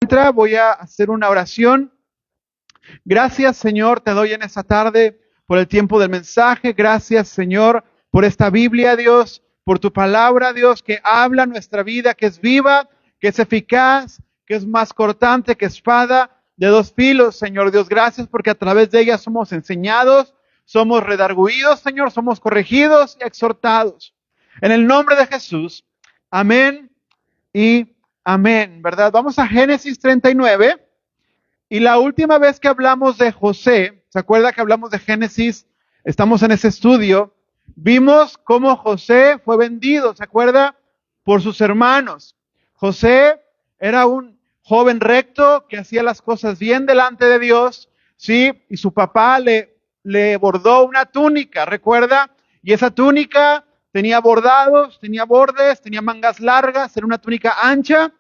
Voy a hacer una oración. Gracias, Señor, te doy en esta tarde por el tiempo del mensaje. Gracias, Señor, por esta Biblia, Dios, por tu palabra, Dios, que habla nuestra vida, que es viva, que es eficaz, que es más cortante que espada de dos filos, Señor Dios. Gracias porque a través de ella somos enseñados, somos redarguidos, Señor, somos corregidos y exhortados. En el nombre de Jesús, amén y amén, ¿verdad? Vamos a Génesis 39. Y la última vez que hablamos de José, ¿se acuerda que hablamos de Génesis? Estamos en ese estudio. Vimos cómo José fue vendido, ¿se acuerda? Por sus hermanos. José era un joven recto que hacía las cosas bien delante de Dios, ¿sí? Y su papá le bordó una túnica, ¿recuerda? Y esa túnica tenía bordados, tenía bordes, tenía mangas largas, era una túnica ancha.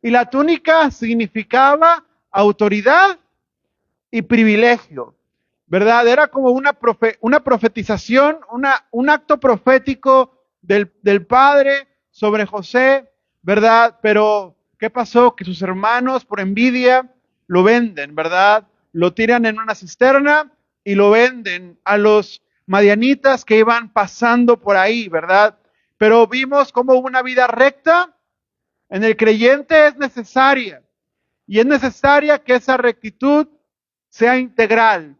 Y la túnica significaba autoridad y privilegio, ¿verdad? Era como una profetización, un acto profético del Padre sobre José, ¿verdad? Pero, ¿qué pasó? Que sus hermanos, por envidia, lo venden, ¿verdad? Lo tiran en una cisterna y lo venden a los madianitas que iban pasando por ahí, ¿verdad? Pero vimos como una vida recta en el creyente es necesaria. Y es necesaria que esa rectitud sea integral,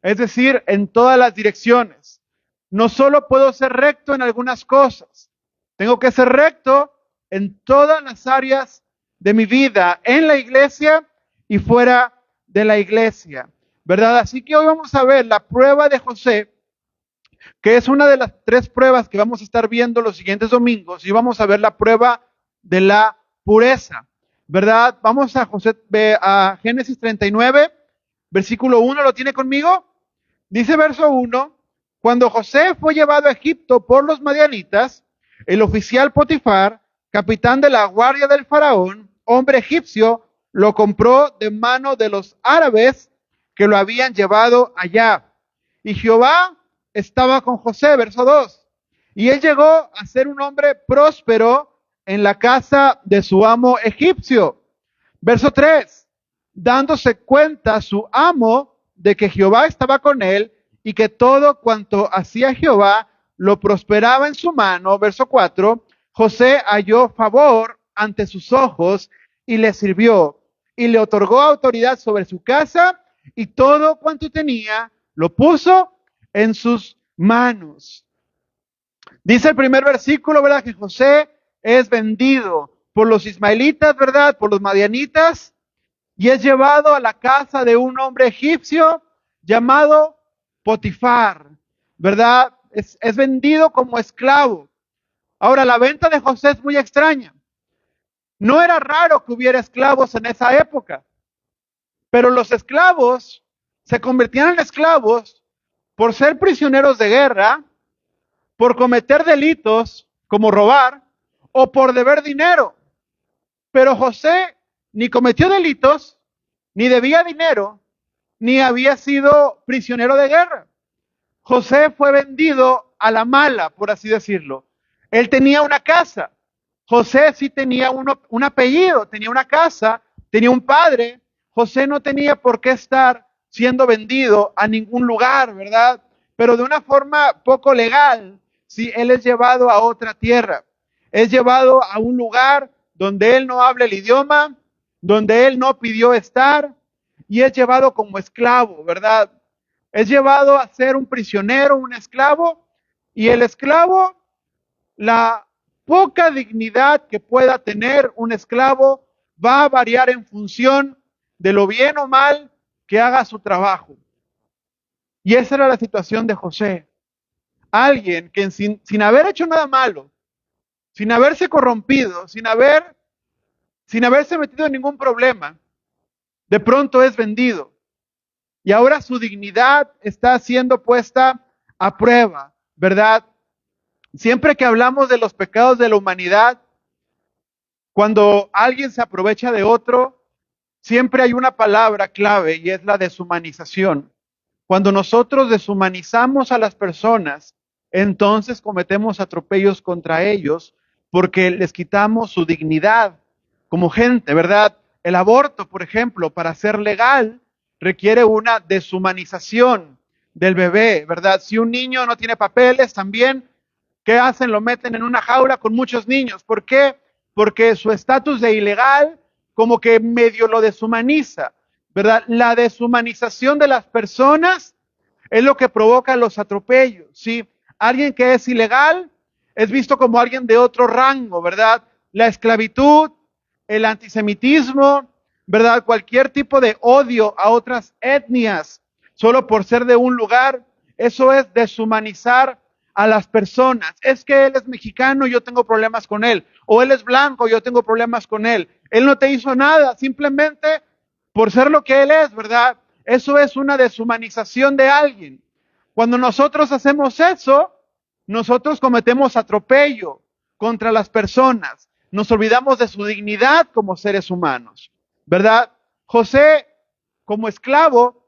es decir, en todas las direcciones. No solo puedo ser recto en algunas cosas, tengo que ser recto en todas las áreas de mi vida, en la iglesia y fuera de la iglesia, ¿verdad? Así que hoy vamos a ver la prueba de José, que es una de las tres pruebas que vamos a estar viendo los siguientes domingos, y vamos a ver la prueba de la pureza, ¿verdad? Vamos a Génesis 39, versículo 1, ¿lo tiene conmigo? Dice verso 1, cuando José fue llevado a Egipto por los madianitas, el oficial Potifar, capitán de la guardia del faraón, hombre egipcio, lo compró de mano de los árabes que lo habían llevado allá. Y Jehová estaba con José, verso 2. Y él llegó a ser un hombre próspero en la casa de su amo egipcio. Verso 3. Dándose cuenta su amo de que Jehová estaba con él y que todo cuanto hacía Jehová lo prosperaba en su mano. Verso 4. José halló favor ante sus ojos y le sirvió y le otorgó autoridad sobre su casa y todo cuanto tenía lo puso en sus manos. Dice el primer versículo, ¿verdad? Que José es vendido por los ismaelitas, ¿verdad? Por los madianitas, y es llevado a la casa de un hombre egipcio llamado Potifar, ¿verdad? Es vendido como esclavo. Ahora, la venta de José es muy extraña. No era raro que hubiera esclavos en esa época, pero los esclavos se convertían en esclavos por ser prisioneros de guerra, por cometer delitos como robar o por deber dinero. Pero José ni cometió delitos, ni debía dinero, ni había sido prisionero de guerra. José fue vendido a la mala, por así decirlo. Él tenía una casa. José sí tenía un apellido, tenía una casa, tenía un padre. José no tenía por qué estar siendo vendido a ningún lugar, ¿verdad? Pero de una forma poco legal, si él es llevado a otra tierra, es llevado a un lugar donde él no habla el idioma, donde él no pidió estar, y es llevado como esclavo, ¿verdad? Es llevado a ser un prisionero, un esclavo, y el esclavo, la poca dignidad que pueda tener un esclavo va a variar en función de lo bien o mal que haga su trabajo. Y esa era la situación de José. Alguien que sin haber hecho nada malo, sin haberse corrompido, sin haberse metido en ningún problema, de pronto es vendido. Y ahora su dignidad está siendo puesta a prueba, ¿verdad? Siempre que hablamos de los pecados de la humanidad, cuando alguien se aprovecha de otro, siempre hay una palabra clave y es la deshumanización. Cuando nosotros deshumanizamos a las personas, entonces cometemos atropellos contra ellos porque les quitamos su dignidad como gente, ¿verdad? el aborto, por ejemplo, para ser legal, requiere una deshumanización del bebé, ¿verdad? Si un niño no tiene papeles, también, ¿qué hacen? Lo meten en una jaula con muchos niños. ¿Por qué? Porque su estatus de ilegal como que medio lo deshumaniza, ¿verdad? La deshumanización de las personas es lo que provoca los atropellos, ¿sí? Alguien que es ilegal es visto como alguien de otro rango, ¿verdad? La esclavitud, el antisemitismo, ¿verdad? Cualquier tipo de odio a otras etnias solo por ser de un lugar, eso es deshumanizar a las personas. Es que él es mexicano, yo tengo problemas con él. O él es blanco, yo tengo problemas con él. Él no te hizo nada, simplemente por ser lo que él es, ¿verdad? Eso es una deshumanización de alguien. Cuando nosotros hacemos eso, nosotros cometemos atropello contra las personas. Nos olvidamos de su dignidad como seres humanos, ¿verdad? José, como esclavo,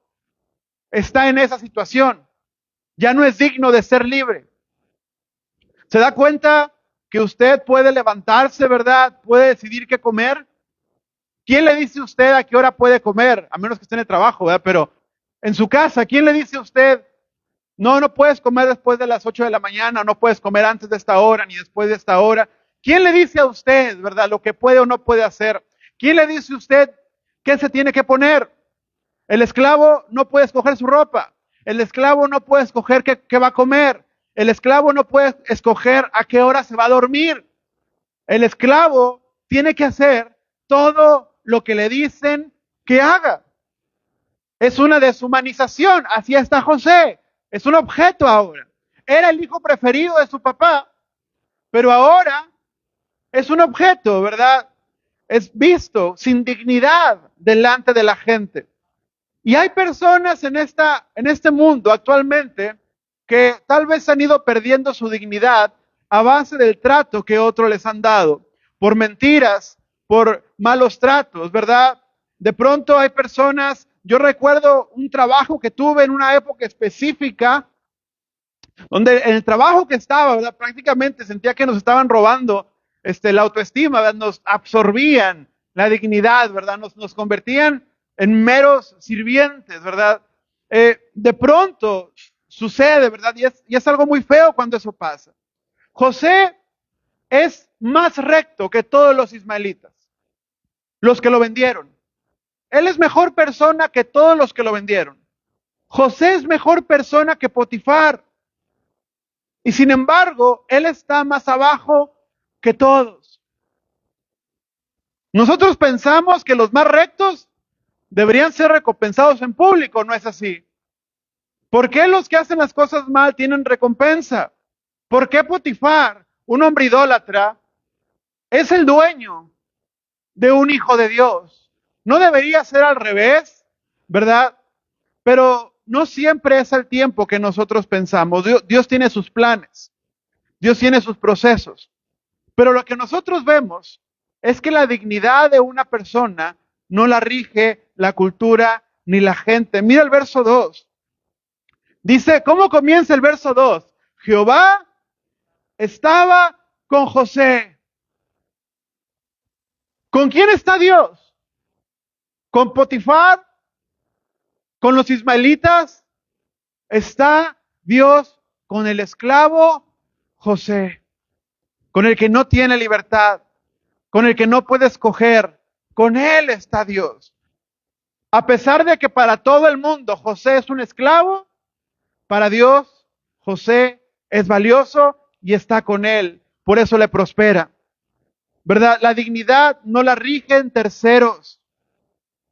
está en esa situación. Ya no es digno de ser libre. ¿Se da cuenta que usted puede levantarse, verdad? Puede decidir qué comer. ¿Quién le dice a usted a qué hora puede comer? A menos que esté en el trabajo, ¿verdad? Pero en su casa, ¿quién le dice a usted, no, no puedes comer después de las 8 de la mañana, no puedes comer antes de esta hora, ni después de esta hora? ¿Quién le dice a usted, verdad, lo que puede o no puede hacer? ¿Quién le dice a usted qué se tiene que poner? El esclavo no puede escoger su ropa. El esclavo no puede escoger qué va a comer. El esclavo no puede escoger a qué hora se va a dormir. El esclavo tiene que hacer todo lo que le dicen que haga. Es una deshumanización. Así está José. Es un objeto ahora. Era el hijo preferido de su papá, pero ahora es un objeto, ¿verdad? Es visto sin dignidad delante de la gente. Y hay personas en este mundo actualmente que tal vez han ido perdiendo su dignidad a base del trato que otros les han dado, por mentiras, por malos tratos, ¿verdad? De pronto hay personas, yo recuerdo un trabajo que tuve en una época específica, donde en el trabajo que estaba, ¿verdad? Prácticamente sentía que nos estaban robando la autoestima, ¿verdad? Nos absorbían la dignidad, ¿verdad? Nos convertían en meros sirvientes, ¿verdad? De pronto sucede, ¿verdad? Y es algo muy feo cuando eso pasa. José es más recto que todos los ismaelitas, los que lo vendieron. Él es mejor persona que todos los que lo vendieron. José es mejor persona que Potifar. Y sin embargo, él está más abajo que todos. Nosotros pensamos que los más rectos deberían ser recompensados en público, ¿no es así? ¿Por qué los que hacen las cosas mal tienen recompensa? ¿Por qué Potifar, un hombre idólatra, es el dueño de un hijo de Dios? No debería ser al revés, ¿verdad? Pero no siempre es el tiempo que nosotros pensamos. Dios tiene sus planes, Dios tiene sus procesos. Pero lo que nosotros vemos es que la dignidad de una persona no la rige la cultura ni la gente. Mira el verso 2. Dice, ¿cómo comienza el verso 2? Jehová estaba con José. ¿Con quién está Dios? ¿Con Potifar? ¿Con los ismaelitas? Está Dios con el esclavo José, con el que no tiene libertad, con el que no puede escoger. Con él está Dios. A pesar de que para todo el mundo José es un esclavo, para Dios José es valioso y está con él. Por eso le prospera. ¿Verdad? La dignidad no la rigen terceros.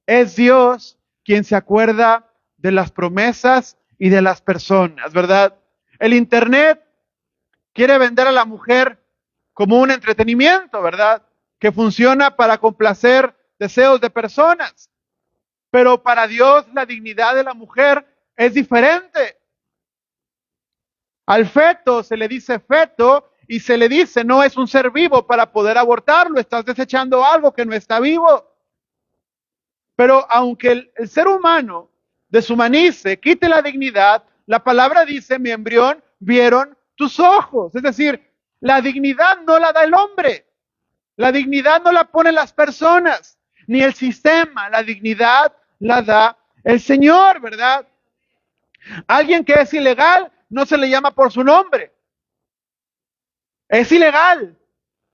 Es Dios quien se acuerda de las promesas y de las personas, ¿verdad? El Internet quiere vender a la mujer como un entretenimiento, ¿verdad? Que funciona para complacer deseos de personas. Pero para Dios la dignidad de la mujer es diferente. Al feto se le dice feto y se le dice no es un ser vivo para poder abortarlo, estás desechando algo que no está vivo. Pero aunque el ser humano deshumanice, quite la dignidad, la palabra dice, mi embrión vieron tus ojos. Es decir, la dignidad no la da el hombre. La dignidad no la ponen las personas. ni el sistema. La dignidad la da el Señor, ¿verdad? Alguien que es ilegal no se le llama por su nombre. Es ilegal.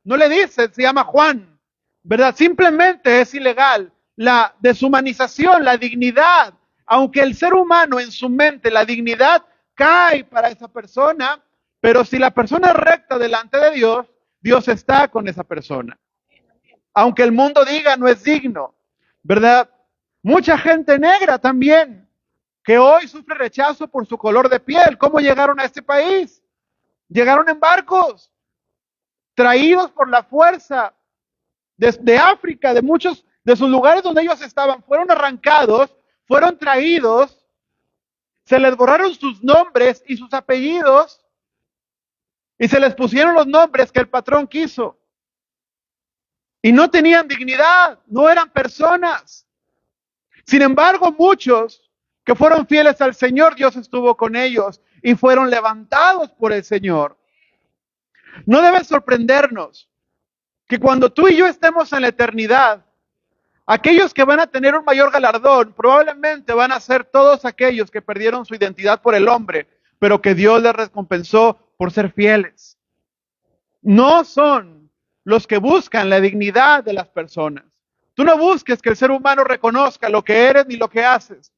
No le dice, se llama Juan, ¿verdad? Simplemente es ilegal. La deshumanización, la dignidad, aunque el ser humano en su mente, la dignidad cae para esa persona, pero si la persona es recta delante de Dios, Dios está con esa persona. Aunque el mundo diga no es digno, ¿verdad? Mucha gente negra también, que hoy sufre rechazo por su color de piel. ¿Cómo llegaron a este país? Llegaron en barcos, traídos por la fuerza de África, de muchos de sus lugares donde ellos estaban, fueron arrancados, fueron traídos, se les borraron sus nombres y sus apellidos y se les pusieron los nombres que el patrón quiso. Y no tenían dignidad, no eran personas. Sin embargo, muchos que fueron fieles al Señor, Dios estuvo con ellos y fueron levantados por el Señor. No debe sorprendernos que cuando tú y yo estemos en la eternidad, aquellos que van a tener un mayor galardón probablemente van a ser todos aquellos que perdieron su identidad por el hombre, pero que Dios les recompensó por ser fieles. No son los que buscan la dignidad de las personas. Tú no busques que el ser humano reconozca lo que eres ni lo que haces.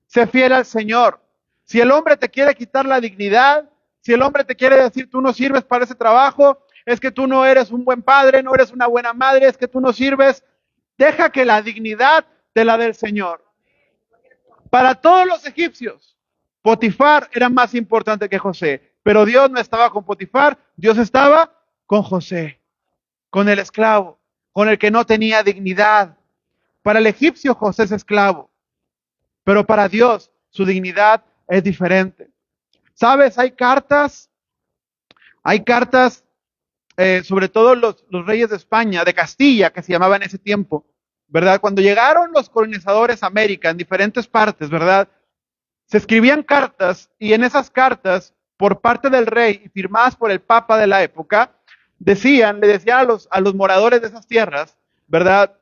Sé fiel al Señor. Si el hombre te quiere quitar la dignidad, si el hombre te quiere decir tú no sirves para ese trabajo, es que tú no eres un buen padre, no eres una buena madre, es que tú no sirves, deja que la dignidad te la dé el Señor. Para todos los egipcios, Potifar era más importante que José, pero Dios no estaba con Potifar, Dios estaba con José, con el esclavo, con el que no tenía dignidad. Para el egipcio José es esclavo, pero para Dios su dignidad es diferente. ¿Sabes? Hay cartas, sobre todo los reyes de España, de Castilla, que se llamaba en ese tiempo, ¿verdad? Cuando llegaron los colonizadores a América en diferentes partes, ¿verdad? Se escribían cartas y en esas cartas, por parte del rey y firmadas por el papa de la época, le decían a los moradores de esas tierras, ¿verdad?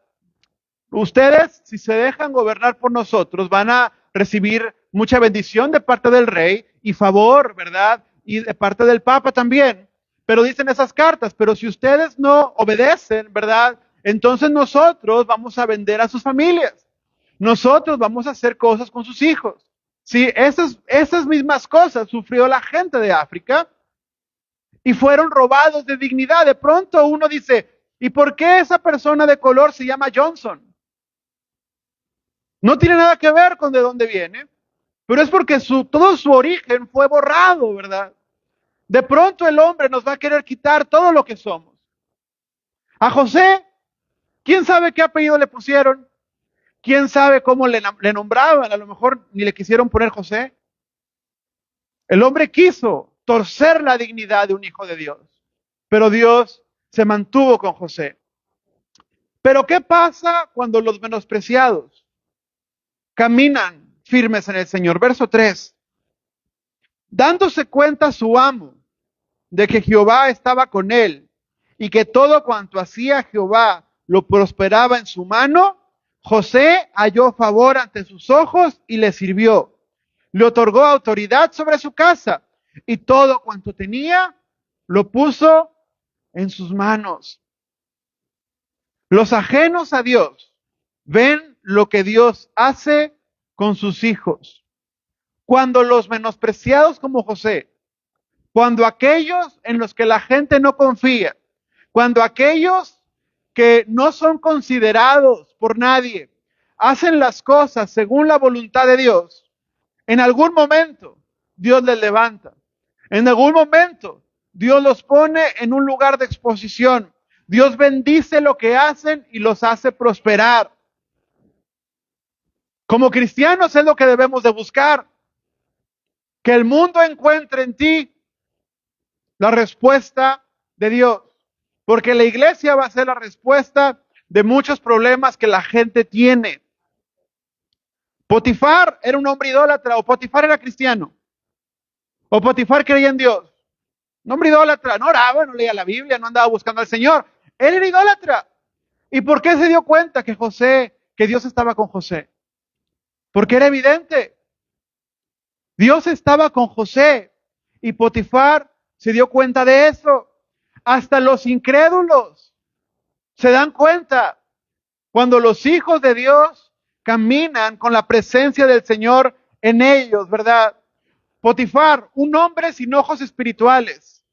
Ustedes, si se dejan gobernar por nosotros, van a recibir mucha bendición de parte del rey y favor, ¿verdad? Y de parte del papa también. Pero dicen esas cartas, pero si ustedes no obedecen, ¿verdad? Entonces nosotros vamos a vender a sus familias. Nosotros vamos a hacer cosas con sus hijos. Sí, esas mismas cosas sufrió la gente de África y fueron robados de dignidad. De pronto uno dice, ¿y por qué esa persona de color se llama Johnson? No tiene nada que ver con de dónde viene, pero es porque todo su origen fue borrado, ¿verdad? De pronto el hombre nos va a querer quitar todo lo que somos. A José, ¿quién sabe qué apellido le pusieron? ¿Quién sabe cómo le nombraban? A lo mejor ni le quisieron poner José. El hombre quiso torcer la dignidad de un hijo de Dios, pero Dios se mantuvo con José. Pero ¿qué pasa cuando los menospreciados caminan firmes en el Señor? Verso 3. Dándose cuenta su amo de que Jehová estaba con él y que todo cuanto hacía Jehová lo prosperaba en su mano, José halló favor ante sus ojos y le sirvió. Le otorgó autoridad sobre su casa y todo cuanto tenía lo puso en sus manos. Los ajenos a Dios ven lo que Dios hace con sus hijos. Cuando los menospreciados como José, cuando aquellos en los que la gente no confía, cuando aquellos que no son considerados por nadie, hacen las cosas según la voluntad de Dios, en algún momento Dios les levanta. En algún momento Dios los pone en un lugar de exposición. Dios bendice lo que hacen y los hace prosperar. Como cristianos es lo que debemos de buscar. Que el mundo encuentre en ti la respuesta de Dios. Porque la iglesia va a ser la respuesta de muchos problemas que la gente tiene. Potifar era un hombre idólatra, o Potifar era cristiano, o Potifar creía en Dios. Un hombre idólatra, no oraba, no leía la Biblia, no andaba buscando al Señor. Él era idólatra. ¿Y por qué se dio cuenta que Dios estaba con José? Porque era evidente. Dios estaba con José y Potifar se dio cuenta de eso. Hasta los incrédulos se dan cuenta cuando los hijos de Dios caminan con la presencia del Señor en ellos, ¿verdad? Potifar, un hombre sin ojos espirituales,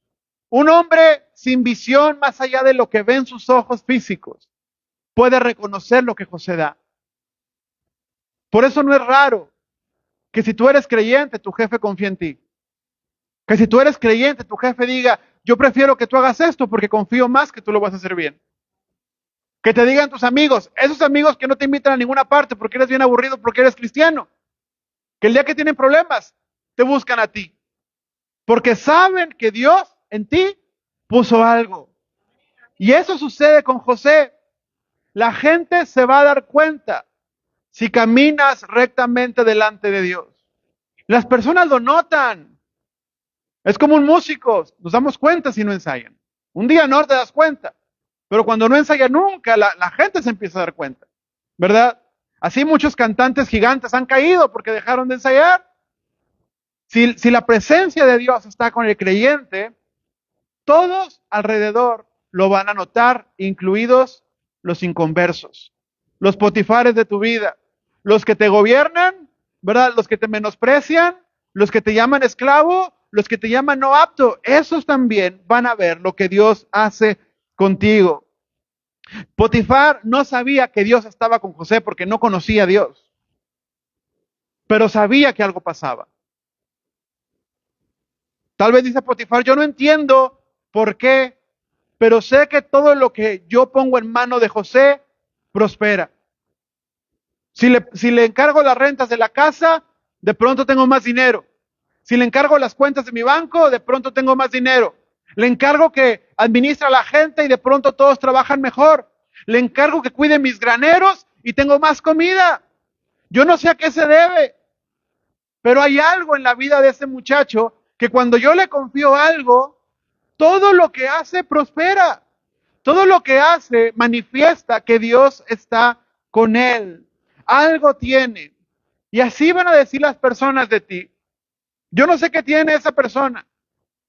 un hombre sin visión más allá de lo que ven sus ojos físicos, puede reconocer lo que José da. Por eso no es raro que si tú eres creyente, tu jefe confía en ti. Que si tú eres creyente, tu jefe diga, yo prefiero que tú hagas esto porque confío más que tú lo vas a hacer bien. Que te digan tus amigos, esos amigos que no te invitan a ninguna parte porque eres bien aburrido, porque eres cristiano, que el día que tienen problemas, te buscan a ti. Porque saben que Dios en ti puso algo. Y eso sucede con José. La gente se va a dar cuenta si caminas rectamente delante de Dios. Las personas lo notan. Es como un músico, nos damos cuenta si no ensayan. Un día no te das cuenta, pero cuando no ensayan nunca, la gente se empieza a dar cuenta, ¿verdad? Así muchos cantantes gigantes han caído porque dejaron de ensayar. Si la presencia de Dios está con el creyente, todos alrededor lo van a notar, incluidos los inconversos, los potifares de tu vida, los que te gobiernan, ¿verdad? Los que te menosprecian, los que te llaman esclavo, los que te llaman no apto, esos también van a ver lo que Dios hace contigo. Potifar no sabía que Dios estaba con José porque no conocía a Dios, pero sabía que algo pasaba. Tal vez dice Potifar, yo no entiendo por qué, pero sé que todo lo que yo pongo en mano de José prospera. Si le encargo las rentas de la casa, de pronto tengo más dinero. Si le encargo las cuentas de mi banco, de pronto tengo más dinero. Le encargo que administre a la gente y de pronto todos trabajan mejor. Le encargo que cuide mis graneros y tengo más comida. Yo no sé a qué se debe, pero hay algo en la vida de ese muchacho que cuando yo le confío algo, todo lo que hace prospera. Todo lo que hace manifiesta que Dios está con él. Algo tiene. Y así van a decir las personas de ti. Yo no sé qué tiene esa persona,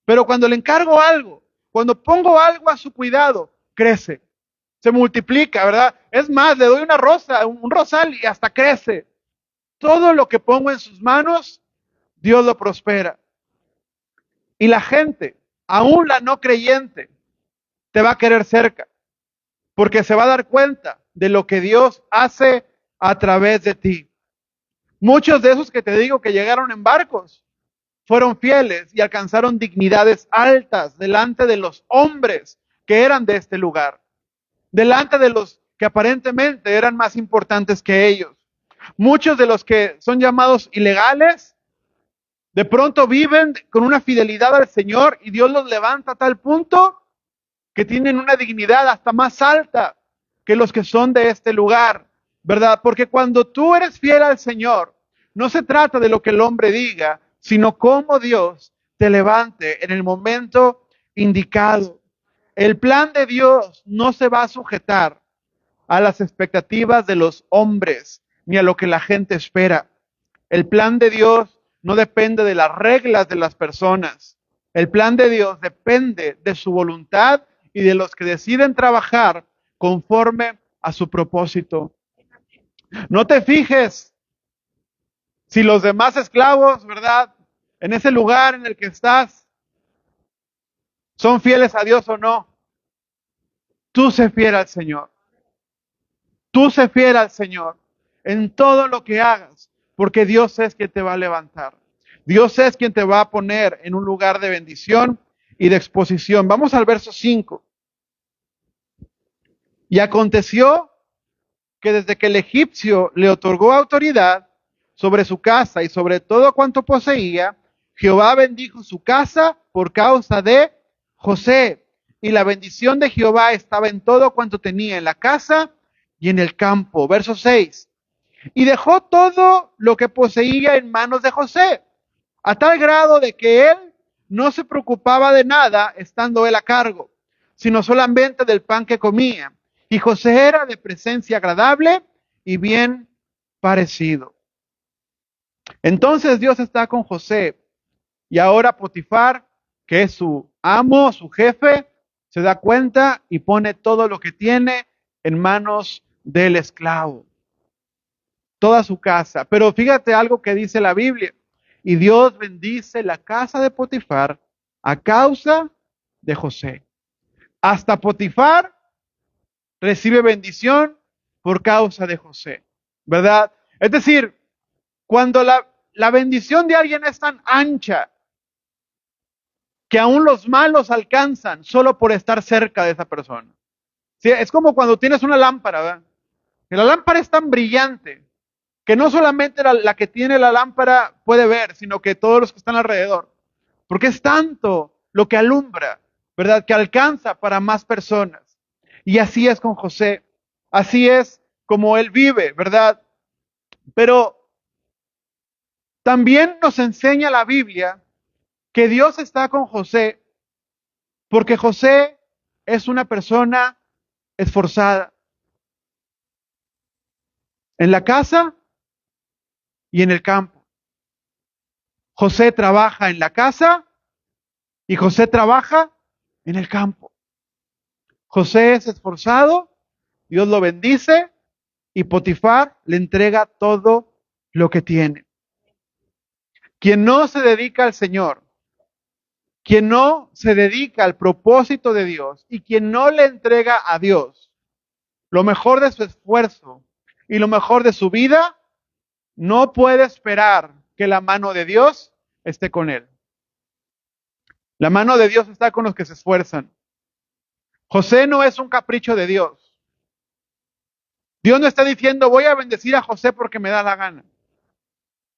pero cuando le encargo algo, cuando pongo algo a su cuidado, crece, se multiplica, ¿verdad? Es más, le doy una rosa, un rosal y hasta crece. Todo lo que pongo en sus manos, Dios lo prospera. Y la gente, aún la no creyente, te va a querer cerca, porque se va a dar cuenta de lo que Dios hace a través de ti. Muchos de esos que te digo que llegaron en barcos, fueron fieles y alcanzaron dignidades altas delante de los hombres que eran de este lugar, delante de los que aparentemente eran más importantes que ellos. Muchos de los que son llamados ilegales, de pronto viven con una fidelidad al Señor y Dios los levanta a tal punto que tienen una dignidad hasta más alta que los que son de este lugar, ¿verdad? Porque cuando tú eres fiel al Señor, no se trata de lo que el hombre diga, sino cómo Dios te levante en el momento indicado. El plan de Dios no se va a sujetar a las expectativas de los hombres ni a lo que la gente espera. El plan de Dios no depende de las reglas de las personas. El plan de Dios depende de su voluntad y de los que deciden trabajar conforme a su propósito. No te fijes si los demás esclavos, ¿verdad? En ese lugar en el que estás, son fieles a Dios o no. Tú sé fiel al Señor. Tú sé fiel al Señor en todo lo que hagas, porque Dios es quien te va a levantar. Dios es quien te va a poner en un lugar de bendición y de exposición. Vamos al verso 5. Y aconteció que desde que el egipcio le otorgó autoridad sobre su casa y sobre todo cuanto poseía, Jehová bendijo su casa por causa de José. Y la bendición de Jehová estaba en todo cuanto tenía en la casa y en el campo. Verso 6. Y dejó todo lo que poseía en manos de José, a tal grado de que él no se preocupaba de nada estando él a cargo, sino solamente del pan que comía. Y José era de presencia agradable y bien parecido. Entonces Dios está con José y ahora Potifar, que es su amo, su jefe, se da cuenta y pone todo lo que tiene en manos del esclavo, toda su casa. Pero fíjate algo que dice la Biblia. Y Dios bendice la casa de Potifar a causa de José. Hasta Potifar recibe bendición por causa de José, ¿verdad? Es decir, cuando la bendición de alguien es tan ancha que aún los malos alcanzan solo por estar cerca de esa persona. Sí, es como cuando tienes una lámpara, ¿verdad? Que la lámpara es tan brillante que no solamente la que tiene la lámpara puede ver, sino que todos los que están alrededor. Porque es tanto lo que alumbra, ¿verdad? Que alcanza para más personas. Y así es con José. Así es como él vive, ¿verdad? Pero también nos enseña la Biblia que Dios está con José porque José es una persona esforzada en la casa y en el campo. José trabaja en la casa y José trabaja en el campo. José es esforzado, Dios lo bendice y Potifar le entrega todo lo que tiene. Quien no se dedica al Señor, quien no se dedica al propósito de Dios y quien no le entrega a Dios lo mejor de su esfuerzo y lo mejor de su vida, no puede esperar que la mano de Dios esté con él. La mano de Dios está con los que se esfuerzan. José no es un capricho de Dios. Dios no está diciendo, voy a bendecir a José porque me da la gana.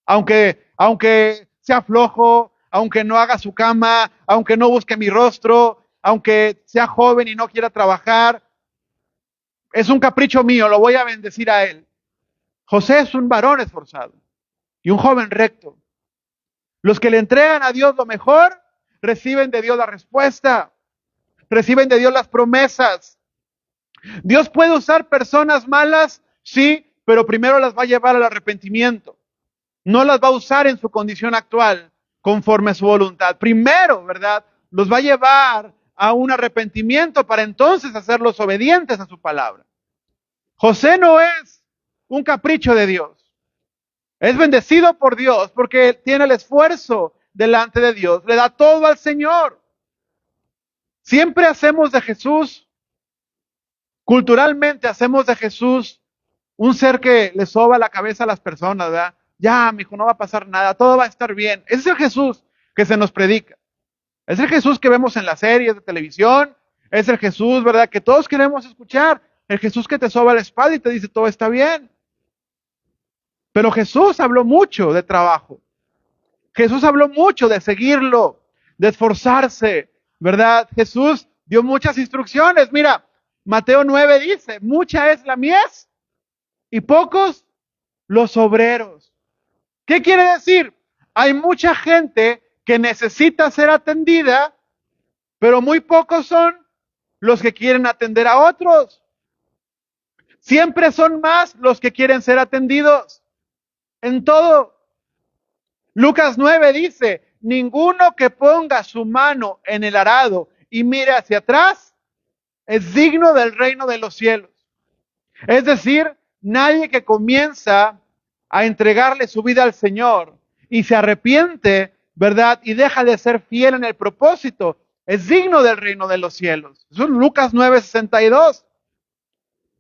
Aunque sea flojo, aunque no haga su cama, aunque no busque mi rostro, aunque sea joven y no quiera trabajar, es un capricho mío, lo voy a bendecir a él. José es un varón esforzado y un joven recto. Los que le entregan a Dios lo mejor, reciben de Dios la respuesta, reciben de Dios las promesas. Dios puede usar personas malas, sí, pero primero las va a llevar al arrepentimiento. No las va a usar en su condición actual, conforme a su voluntad. Primero, ¿verdad? Los va a llevar a un arrepentimiento para entonces hacerlos obedientes a su palabra. José no es un capricho de Dios. Es bendecido por Dios porque tiene el esfuerzo delante de Dios. Le da todo al Señor. Siempre hacemos de Jesús, culturalmente hacemos de Jesús un ser que le soba la cabeza a las personas, ¿verdad? Ya, mijo, no va a pasar nada, todo va a estar bien. Ese es el Jesús que se nos predica. Es el Jesús que vemos en las series de televisión. Es el Jesús, ¿verdad? Que todos queremos escuchar. El Jesús que te soba la espalda y te dice todo está bien. Pero Jesús habló mucho de trabajo. Jesús habló mucho de seguirlo, de esforzarse, ¿verdad? Jesús dio muchas instrucciones. Mira, Mateo 9 dice, mucha es la mies y pocos los obreros. ¿Qué quiere decir? Hay mucha gente que necesita ser atendida, pero muy pocos son los que quieren atender a otros. Siempre son más los que quieren ser atendidos en todo. Lucas 9 dice, ninguno que ponga su mano en el arado y mire hacia atrás es digno del reino de los cielos. Es decir, nadie que comienza a entregarle su vida al Señor y se arrepiente, ¿verdad? Y deja de ser fiel en el propósito, es digno del reino de los cielos. Eso es Lucas 9:62.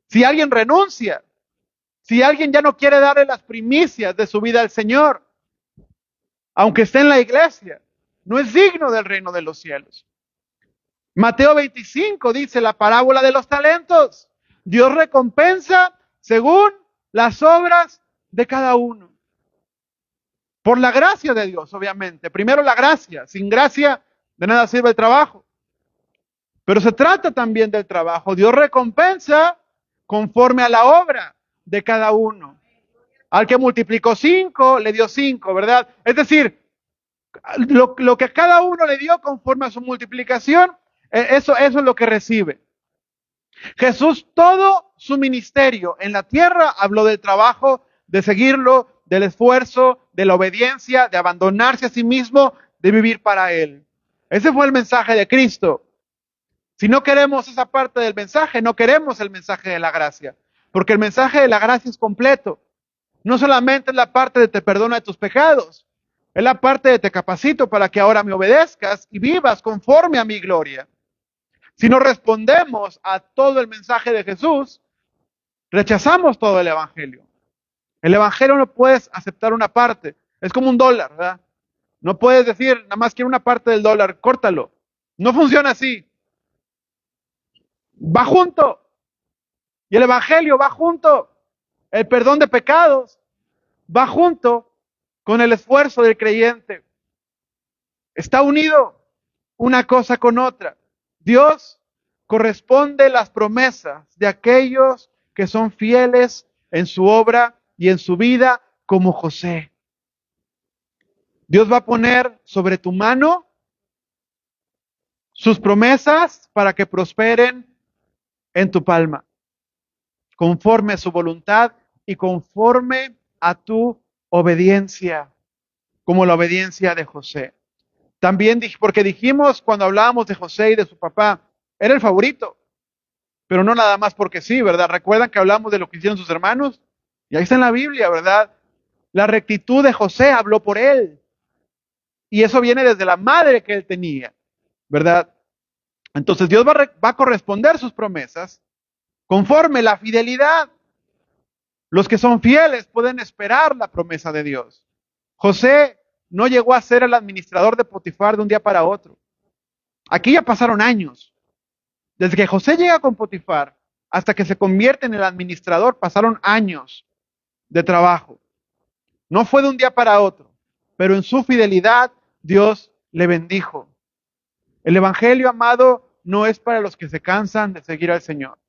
Si alguien renuncia, si alguien ya no quiere darle las primicias de su vida al Señor, aunque esté en la iglesia, no es digno del reino de los cielos. Mateo 25 dice la parábola de los talentos. Dios recompensa según las obras de cada uno. Por la gracia de Dios, obviamente. Primero la gracia. Sin gracia, de nada sirve el trabajo. Pero se trata también del trabajo. Dios recompensa conforme a la obra de cada uno. Al que multiplicó 5, le dio 5, ¿verdad? Es decir, lo que cada uno le dio conforme a su multiplicación, eso es lo que recibe. Jesús, todo su ministerio en la tierra habló del trabajo, de seguirlo, del esfuerzo, de la obediencia, de abandonarse a sí mismo, de vivir para Él. Ese fue el mensaje de Cristo. Si no queremos esa parte del mensaje, no queremos el mensaje de la gracia, porque el mensaje de la gracia es completo. No solamente es la parte de te perdono de tus pecados, es la parte de te capacito para que ahora me obedezcas y vivas conforme a mi gloria. Si no respondemos a todo el mensaje de Jesús, rechazamos todo el Evangelio. El Evangelio no puedes aceptar una parte. Es como un dólar, ¿verdad? No puedes decir, nada más quiero una parte del dólar, córtalo. No funciona así. Va junto. Y el Evangelio va junto. El perdón de pecados va junto con el esfuerzo del creyente. Está unido una cosa con otra. Dios corresponde las promesas de aquellos que son fieles en su obra y en su vida, como José. Dios va a poner sobre tu mano sus promesas para que prosperen en tu palma, conforme a su voluntad y conforme a tu obediencia, como la obediencia de José. También porque dijimos cuando hablábamos de José y de su papá, era el favorito, pero no nada más porque sí, ¿verdad? ¿Recuerdan que hablamos de lo que hicieron sus hermanos? Y ahí está en la Biblia, ¿verdad? La rectitud de José habló por él. Y eso viene desde la madre que él tenía, ¿verdad? Entonces Dios va a corresponder sus promesas conforme la fidelidad. Los que son fieles pueden esperar la promesa de Dios. José no llegó a ser el administrador de Potifar de un día para otro. Aquí ya pasaron años. Desde que José llega con Potifar hasta que se convierte en el administrador, pasaron años de trabajo. No fue de un día para otro, pero en su fidelidad Dios le bendijo. El Evangelio, amado, no es para los que se cansan de seguir al Señor.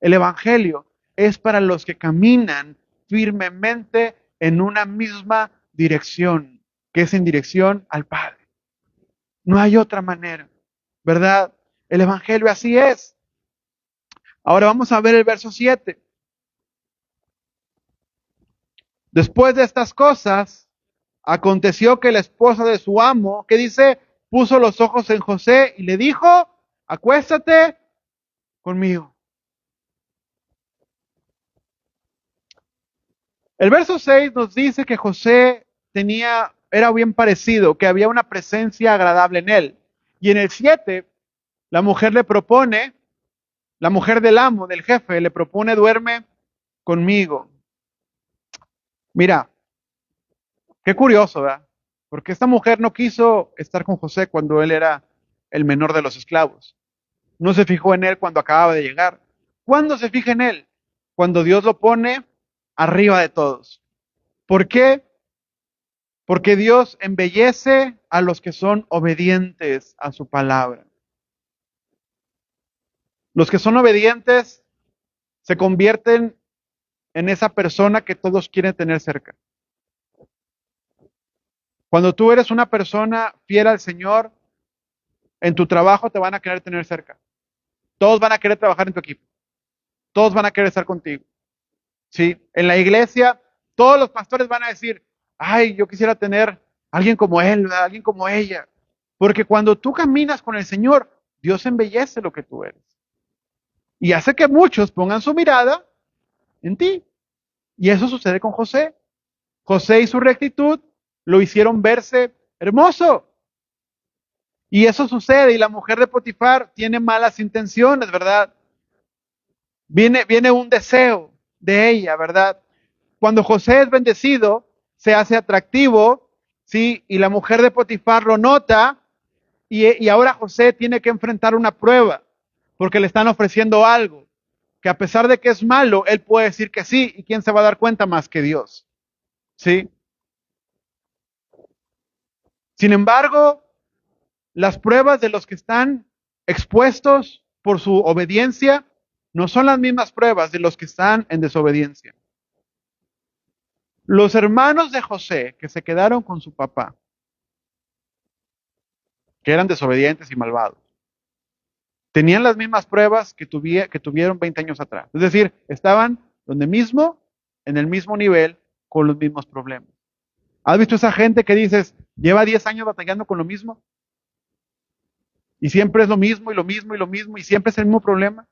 El Evangelio es para los que caminan firmemente en una misma dirección, que es en dirección al Padre. No hay otra manera, ¿verdad? El Evangelio así es. Ahora vamos a ver el verso 7. Después de estas cosas, aconteció que la esposa de su amo, que dice, puso los ojos en José y le dijo, acuéstate conmigo. El verso 6 nos dice que José era bien parecido, que había una presencia agradable en él. Y en el 7, la mujer le propone, la mujer del amo, del jefe, le propone, duerme conmigo. Mira, qué curioso, ¿verdad? Porque esta mujer no quiso estar con José cuando él era el menor de los esclavos. No se fijó en él cuando acababa de llegar. ¿Cuándo se fija en él? Cuando Dios lo pone arriba de todos. ¿Por qué? Porque Dios embellece a los que son obedientes a su palabra. Los que son obedientes se convierten en esa persona que todos quieren tener cerca. Cuando tú eres una persona fiel al Señor, en tu trabajo te van a querer tener cerca. Todos van a querer trabajar en tu equipo. Todos van a querer estar contigo. ¿Sí? En la iglesia, todos los pastores van a decir, ay, yo quisiera tener alguien como él, ¿verdad? Alguien como ella. Porque cuando tú caminas con el Señor, Dios embellece lo que tú eres. Y hace que muchos pongan su mirada en ti. Y eso sucede con José. José y su rectitud lo hicieron verse hermoso. Y eso sucede. Y la mujer de Potifar tiene malas intenciones, ¿verdad? Viene un deseo de ella, ¿verdad? Cuando José es bendecido, se hace atractivo, ¿sí? Y la mujer de Potifar lo nota. Y ahora José tiene que enfrentar una prueba, porque le están ofreciendo algo, que a pesar de que es malo, él puede decir que sí, y quién se va a dar cuenta más que Dios. ¿Sí? Sin embargo, las pruebas de los que están expuestos por su obediencia no son las mismas pruebas de los que están en desobediencia. Los hermanos de José que se quedaron con su papá, que eran desobedientes y malvados, Tenían las mismas pruebas que tuvieron 20 años atrás. Es decir, estaban donde mismo, en el mismo nivel, con los mismos problemas. ¿Has visto esa gente que dices, lleva 10 años batallando con lo mismo? Y siempre es lo mismo y lo mismo y lo mismo y siempre es el mismo problema,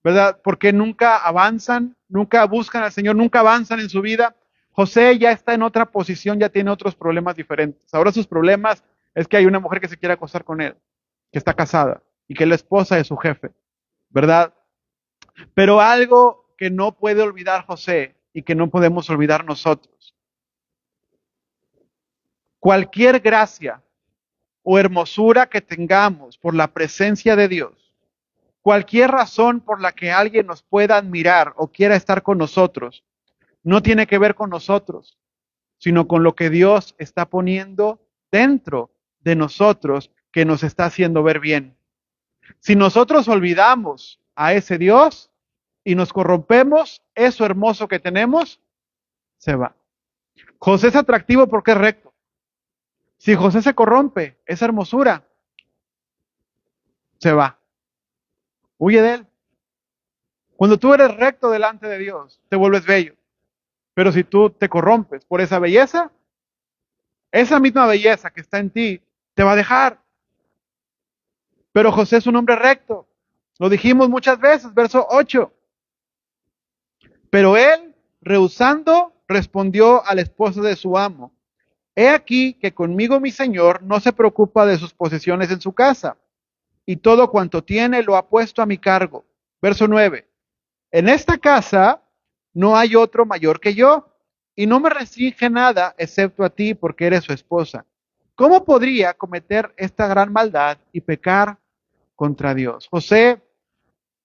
¿verdad? Porque nunca avanzan, nunca buscan al Señor, nunca avanzan en su vida. José ya está en otra posición, ya tiene otros problemas diferentes. Ahora sus problemas es que hay una mujer que se quiere acostar con él, que está casada y que es la esposa de su jefe, ¿verdad? Pero algo que no puede olvidar José y que no podemos olvidar nosotros. Cualquier gracia o hermosura que tengamos por la presencia de Dios, cualquier razón por la que alguien nos pueda admirar o quiera estar con nosotros, no tiene que ver con nosotros, sino con lo que Dios está poniendo dentro de nosotros que nos está haciendo ver bien. Si nosotros olvidamos a ese Dios y nos corrompemos, eso hermoso que tenemos se va. José es atractivo porque es recto. Si José se corrompe, esa hermosura se va. Huye de él. Cuando tú eres recto delante de Dios, te vuelves bello. Pero si tú te corrompes por esa belleza, esa misma belleza que está en ti te va a dejar. Pero José es un hombre recto. Lo dijimos muchas veces, verso 8. Pero él, rehusando, respondió al esposo de su amo: He aquí que conmigo mi señor no se preocupa de sus posesiones en su casa, y todo cuanto tiene lo ha puesto a mi cargo. Verso 9. En esta casa no hay otro mayor que yo, y no me restringe nada excepto a ti, porque eres su esposa. ¿Cómo podría cometer esta gran maldad y pecar contra Dios? José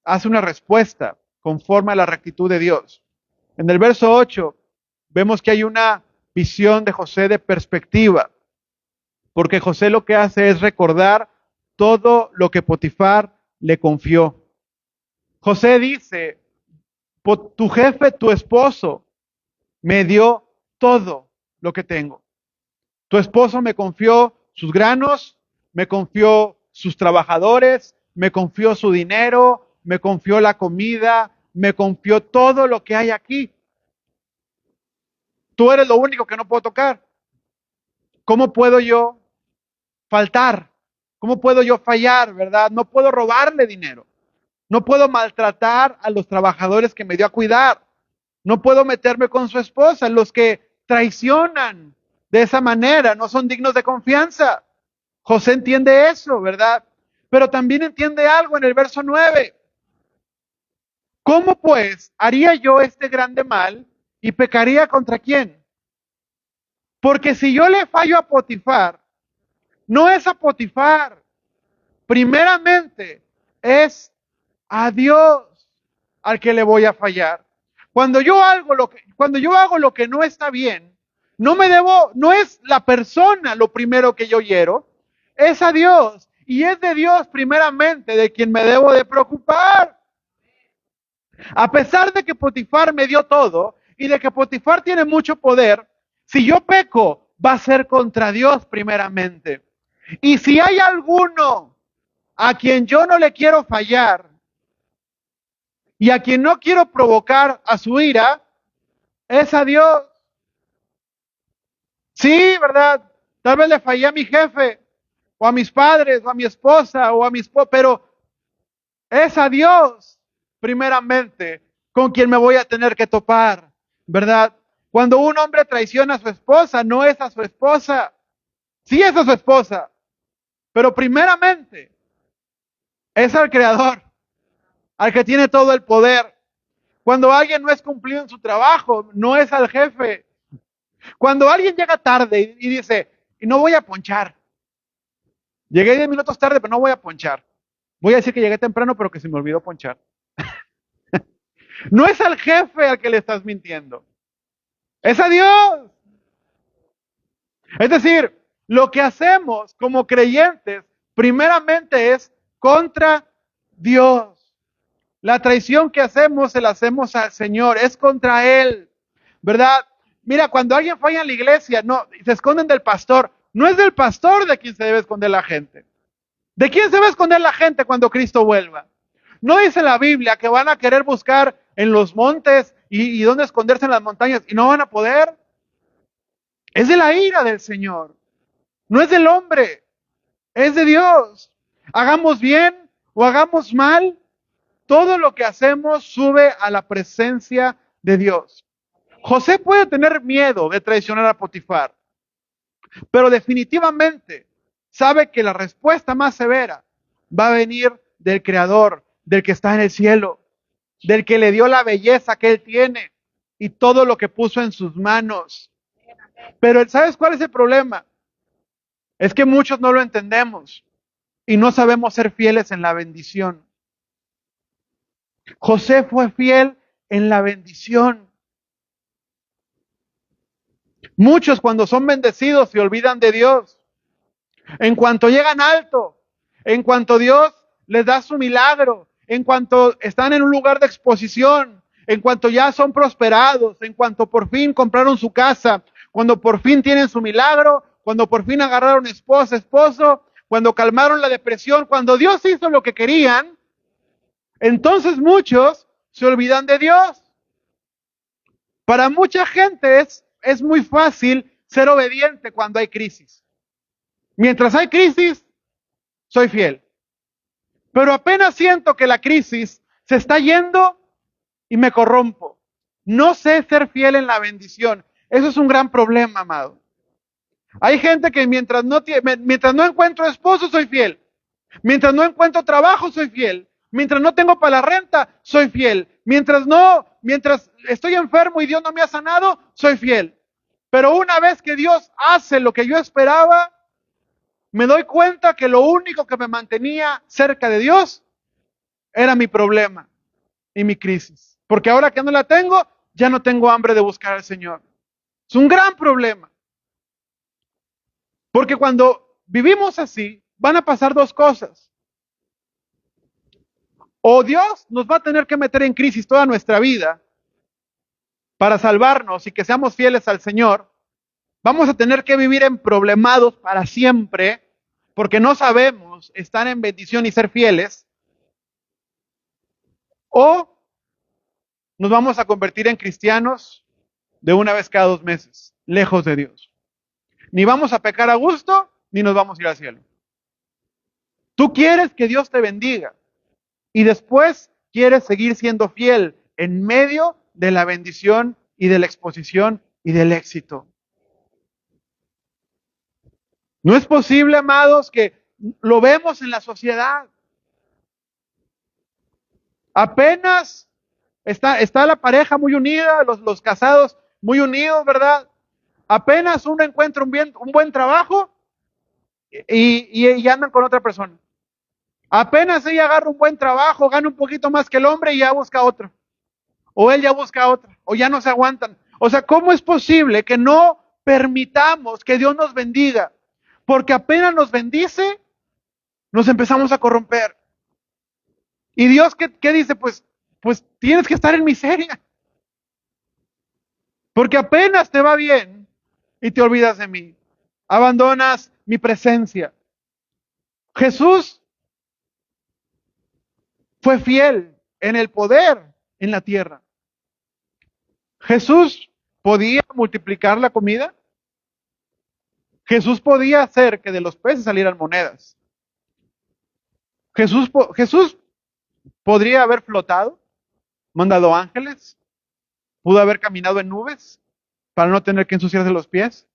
hace una respuesta conforme a la rectitud de Dios. En el verso 8 vemos que hay una visión de José de perspectiva, porque José lo que hace es recordar todo lo que Potifar le confió. José dice: Tu jefe, tu esposo, me dio todo lo que tengo. Tu esposo me confió sus granos, me confió sus trabajadores, me confió su dinero, me confió la comida, me confió todo lo que hay aquí. Tú eres lo único que no puedo tocar. ¿Cómo puedo yo faltar? ¿Cómo puedo yo fallar, verdad? No puedo robarle dinero. No puedo maltratar a los trabajadores que me dio a cuidar. No puedo meterme con su esposa. Los que traicionan de esa manera no son dignos de confianza. José entiende eso, ¿verdad? Pero también entiende algo en el verso 9. ¿Cómo pues haría yo este grande mal y pecaría contra quién? Porque si yo le fallo a Potifar, no es a Potifar, primeramente es a Dios al que le voy a fallar. Cuando yo hago lo que no está bien, no es la persona lo primero que yo hiero, es a Dios. Y es de Dios primeramente de quien me debo de preocupar. A pesar de que Potifar me dio todo y de que Potifar tiene mucho poder, si yo peco, va a ser contra Dios primeramente. Y si hay alguno a quien yo no le quiero fallar y a quien no quiero provocar a su ira, es a Dios. Sí, ¿verdad? Tal vez le fallé a mi jefe, o a mis padres, o a mi esposa, o a mi esposa, pero es a Dios, primeramente, con quien me voy a tener que topar, ¿verdad? Cuando un hombre traiciona a su esposa, no es a su esposa, sí es a su esposa, pero primeramente es al Creador, al que tiene todo el poder. Cuando alguien no es cumplido en su trabajo, no es al jefe. Cuando alguien llega tarde y dice, y no voy a ponchar, llegué 10 minutos tarde, pero no voy a ponchar. Voy a decir que llegué temprano, pero que se me olvidó ponchar. No es al jefe al que le estás mintiendo. Es a Dios. Es decir, lo que hacemos como creyentes, primeramente es contra Dios. La traición que hacemos, se la hacemos al Señor, es contra Él, ¿verdad? Mira, cuando alguien falla en la iglesia, no, se esconden del pastor. No es del pastor de quien se debe esconder la gente. ¿De quién se va a esconder la gente cuando Cristo vuelva? No dice la Biblia que van a querer buscar en los montes y dónde esconderse en las montañas y no van a poder. Es de la ira del Señor. No es del hombre, es de Dios. Hagamos bien o hagamos mal, todo lo que hacemos sube a la presencia de Dios. José puede tener miedo de traicionar a Potifar, pero definitivamente sabe que la respuesta más severa va a venir del Creador, del que está en el cielo, del que le dio la belleza que él tiene y todo lo que puso en sus manos. Pero ¿sabes cuál es el problema? Es que muchos no lo entendemos y no sabemos ser fieles en la bendición. José fue fiel en la bendición. Muchos cuando son bendecidos se olvidan de Dios. En cuanto llegan alto, en cuanto Dios les da su milagro, en cuanto están en un lugar de exposición, en cuanto ya son prosperados, en cuanto por fin compraron su casa, cuando por fin tienen su milagro, cuando por fin agarraron esposa, esposo, cuando calmaron la depresión, cuando Dios hizo lo que querían, entonces muchos se olvidan de Dios. Para mucha gente es muy fácil ser obediente cuando hay crisis. Mientras hay crisis, soy fiel. Pero apenas siento que la crisis se está yendo y me corrompo. No sé ser fiel en la bendición. Eso es un gran problema, amado. Hay gente que mientras no encuentro esposo, soy fiel. Mientras no encuentro trabajo, soy fiel. Mientras no tengo para la renta, soy fiel. Mientras estoy enfermo y Dios no me ha sanado, soy fiel. Pero una vez que Dios hace lo que yo esperaba, me doy cuenta que lo único que me mantenía cerca de Dios era mi problema y mi crisis. Porque ahora que no la tengo, ya no tengo hambre de buscar al Señor. Es un gran problema. Porque cuando vivimos así, van a pasar dos cosas. O Dios nos va a tener que meter en crisis toda nuestra vida para salvarnos y que seamos fieles al Señor. Vamos a tener que vivir en problemados para siempre porque no sabemos estar en bendición y ser fieles. O nos vamos a convertir en cristianos de una vez cada 2 meses, lejos de Dios. Ni vamos a pecar a gusto, ni nos vamos a ir al cielo. Tú quieres que Dios te bendiga y después quieres seguir siendo fiel en medio de la bendición y de la exposición y del éxito. No es posible, amados, que lo vemos en la sociedad. Apenas está la pareja muy unida, los casados muy unidos, ¿verdad? Apenas uno encuentra un buen trabajo y andan con otra persona. Apenas ella agarra un buen trabajo, gana un poquito más que el hombre y ya busca otro. O él ya busca otra, o ya no se aguantan. O sea, ¿cómo es posible que no permitamos que Dios nos bendiga? Porque apenas nos bendice, nos empezamos a corromper. ¿Y Dios qué dice? Pues tienes que estar en miseria. Porque apenas te va bien y te olvidas de mí. Abandonas mi presencia. Jesús fue fiel en el poder en la tierra. Jesús podía multiplicar la comida. Jesús podía hacer que de los peces salieran monedas. Jesús podría haber flotado, mandado ángeles, pudo haber caminado en nubes para no tener que ensuciarse los pies.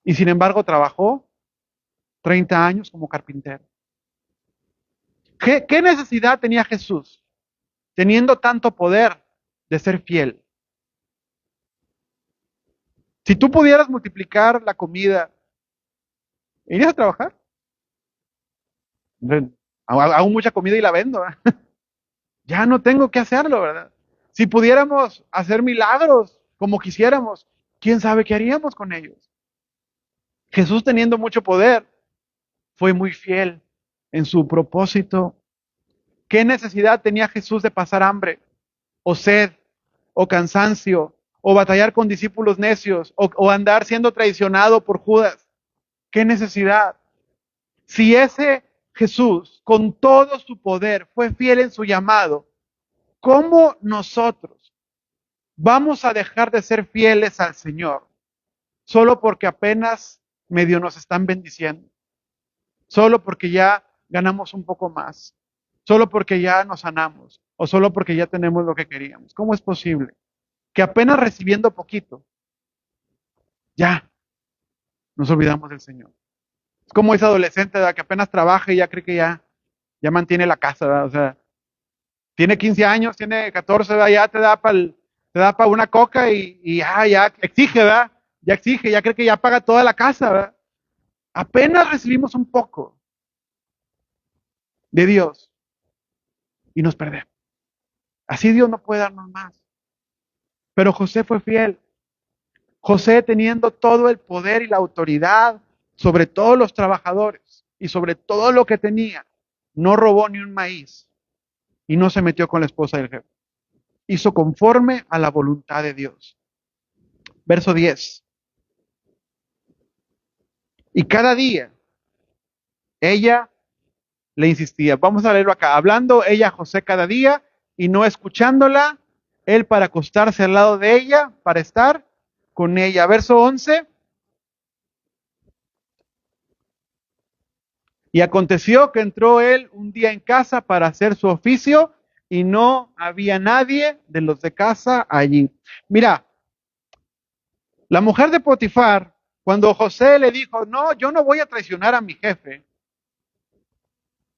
Y sin embargo trabajó 30 años como carpintero. ¿Qué necesidad tenía Jesús teniendo tanto poder de ser fiel? Si tú pudieras multiplicar la comida, ¿irías a trabajar? Hago mucha comida y la vendo. Ya no tengo que hacerlo, ¿verdad? Si pudiéramos hacer milagros como quisiéramos, ¿quién sabe qué haríamos con ellos? Jesús, teniendo mucho poder, fue muy fiel en su propósito. ¿Qué necesidad tenía Jesús de pasar hambre, o sed, o cansancio, o batallar con discípulos necios, o andar siendo traicionado por Judas? ¿Qué necesidad? Si ese Jesús, con todo su poder, fue fiel en su llamado, ¿cómo nosotros vamos a dejar de ser fieles al Señor solo porque apenas medio nos están bendiciendo? Solo porque ya ganamos un poco más, solo porque ya nos sanamos o solo porque ya tenemos lo que queríamos. ¿Cómo es posible que apenas recibiendo poquito, ya nos olvidamos del Señor? Es como ese adolescente, ¿verdad?, que apenas trabaja y ya cree que ya mantiene la casa, ¿verdad? O sea, tiene 15 años, tiene 14, ¿verdad? Ya te da para una coca y ya exige, ¿verdad? Ya exige, ya cree que ya paga toda la casa, ¿verdad? Apenas recibimos un poco de Dios y nos perdemos. Así Dios no puede darnos más. Pero José fue fiel. José, teniendo todo el poder y la autoridad sobre todos los trabajadores y sobre todo lo que tenía, no robó ni un maíz y no se metió con la esposa del jefe. Hizo conforme a la voluntad de Dios. Verso 10. Y cada día ella le insistía. Vamos a leerlo acá. Hablando ella a José cada día y no escuchándola, él para acostarse al lado de ella, para estar con ella. Verso 11. Y aconteció que entró él un día en casa para hacer su oficio y no había nadie de los de casa allí. Mira, la mujer de Potifar, cuando José le dijo, no, yo no voy a traicionar a mi jefe,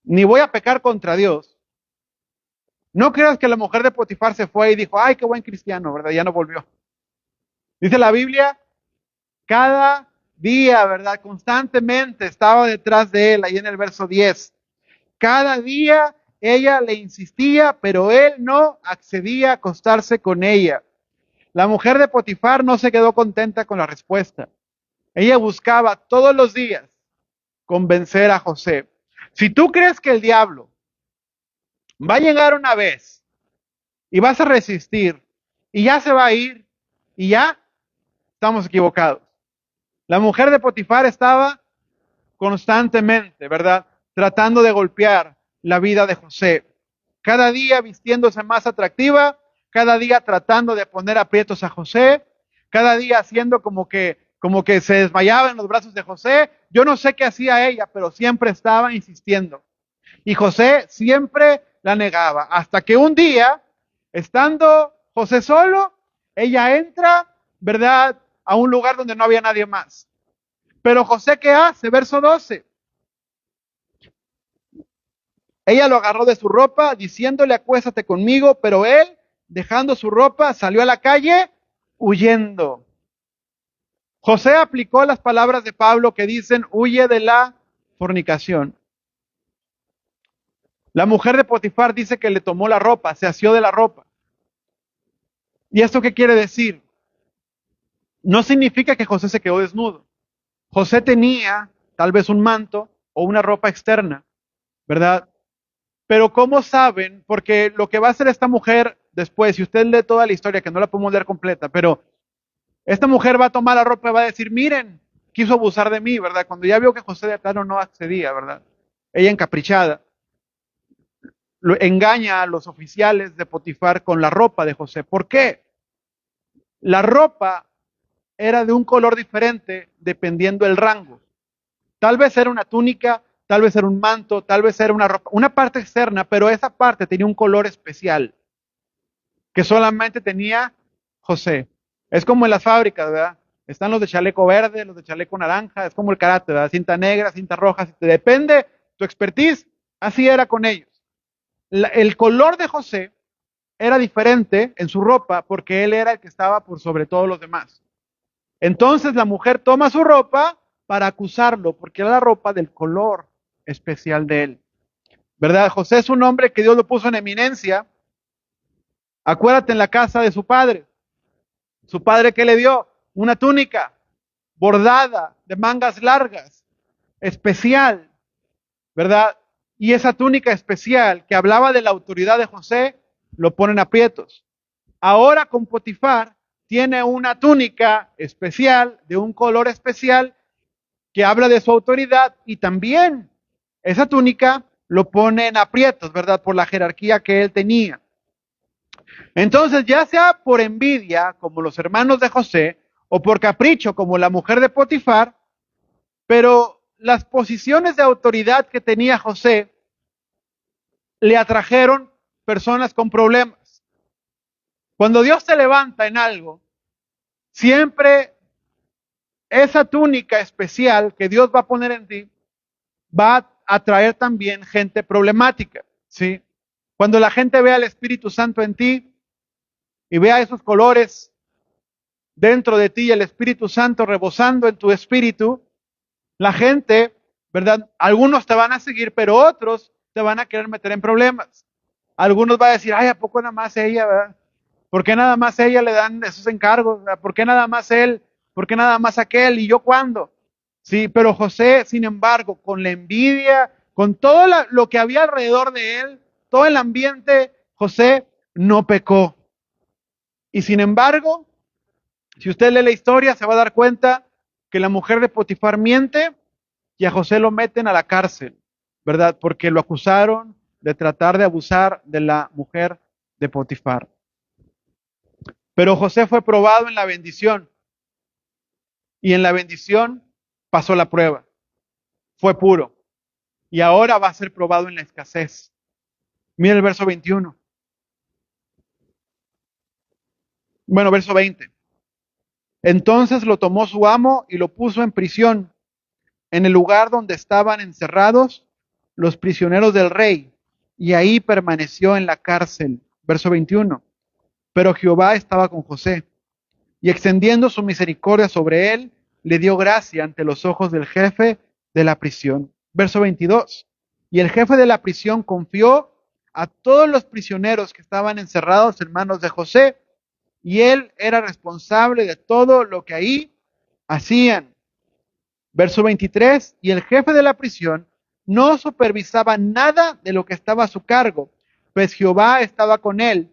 ni voy a pecar contra Dios. No creas que la mujer de Potifar se fue y dijo, ay, qué buen cristiano, ¿verdad? Ya no volvió. Dice la Biblia, cada día, ¿verdad? Constantemente estaba detrás de él, ahí en el verso 10. Cada día ella le insistía, pero él no accedía a acostarse con ella. La mujer de Potifar no se quedó contenta con la respuesta. Ella buscaba todos los días convencer a José. Si tú crees que el diablo va a llegar una vez y vas a resistir y ya se va a ir y ya estamos equivocados. La mujer de Potifar estaba constantemente, ¿verdad?, tratando de golpear la vida de José. Cada día vistiéndose más atractiva, cada día tratando de poner aprietos a José, cada día haciendo como que se desmayaba en los brazos de José. Yo no sé qué hacía ella, pero siempre estaba insistiendo. Y José siempre la negaba, hasta que un día, estando José solo, ella entra, ¿verdad?, a un lugar donde no había nadie más. Pero José, ¿qué hace? Verso 12. Ella lo agarró de su ropa, diciéndole, acuéstate conmigo, pero él, dejando su ropa, salió a la calle huyendo. José aplicó las palabras de Pablo que dicen, huye de la fornicación. La mujer de Potifar dice que le tomó la ropa, se asió de la ropa. ¿Y esto qué quiere decir? No significa que José se quedó desnudo. José tenía tal vez un manto o una ropa externa, ¿verdad? Pero ¿cómo saben? Porque lo que va a hacer esta mujer después, si usted lee toda la historia, que no la podemos leer completa, pero esta mujer va a tomar la ropa y va a decir, miren, quiso abusar de mí, ¿verdad? Cuando ya vio que José de plano no accedía, ¿verdad? Ella encaprichada, engaña a los oficiales de Potifar con la ropa de José. ¿Por qué? La ropa era de un color diferente dependiendo del rango. Tal vez era una túnica, tal vez era un manto, tal vez era una ropa, una parte externa, pero esa parte tenía un color especial que solamente tenía José. Es como en las fábricas, ¿verdad? Están los de chaleco verde, los de chaleco naranja, es como el karate, ¿verdad? Cinta negra, cinta roja, si te depende tu expertise, así era con ellos. El color de José era diferente en su ropa porque él era el que estaba por sobre todos los demás. Entonces la mujer toma su ropa para acusarlo porque era la ropa del color especial de él. ¿Verdad? José es un hombre que Dios lo puso en eminencia. Acuérdate en la casa de su padre. Su padre, ¿qué le dio? Una túnica bordada de mangas largas, especial, ¿verdad? Y esa túnica especial que hablaba de la autoridad de José, lo ponen a aprietos. Ahora con Potifar tiene una túnica especial, de un color especial, que habla de su autoridad y también esa túnica lo pone en aprietos, ¿verdad? Por la jerarquía que él tenía. Entonces, ya sea por envidia, como los hermanos de José, o por capricho, como la mujer de Potifar, pero las posiciones de autoridad que tenía José le atrajeron personas con problemas. Cuando Dios te levanta en algo, siempre esa túnica especial que Dios va a poner en ti va a atraer también gente problemática, ¿sí? Cuando la gente vea al Espíritu Santo en ti y vea esos colores dentro de ti y el Espíritu Santo rebosando en tu espíritu, la gente, ¿verdad? Algunos te van a seguir, pero otros te van a querer meter en problemas. Algunos van a decir, ay, ¿a poco nada más ella, verdad? ¿Por qué nada más ella le dan esos encargos? ¿Por qué nada más él? ¿Por qué nada más aquel? ¿Y yo cuándo? Sí, pero José, sin embargo, con la envidia, con todo lo que había alrededor de él, todo el ambiente, José no pecó. Y sin embargo, si usted lee la historia, se va a dar cuenta que la mujer de Potifar miente y a José lo meten a la cárcel, ¿verdad? Porque lo acusaron de tratar de abusar de la mujer de Potifar. Pero José fue probado en la bendición y en la bendición pasó la prueba. Fue puro y ahora va a ser probado en la escasez. Mira el verso 21. Bueno, verso 20. Entonces lo tomó su amo y lo puso en prisión, en el lugar donde estaban encerrados los prisioneros del rey, y ahí permaneció en la cárcel. Verso 21. Pero Jehová estaba con José, y extendiendo su misericordia sobre él, le dio gracia ante los ojos del jefe de la prisión. Verso 22. Y el jefe de la prisión confió a todos los prisioneros que estaban encerrados en manos de José, y él era responsable de todo lo que ahí hacían. Verso 23, y el jefe de la prisión no supervisaba nada de lo que estaba a su cargo, pues Jehová estaba con él,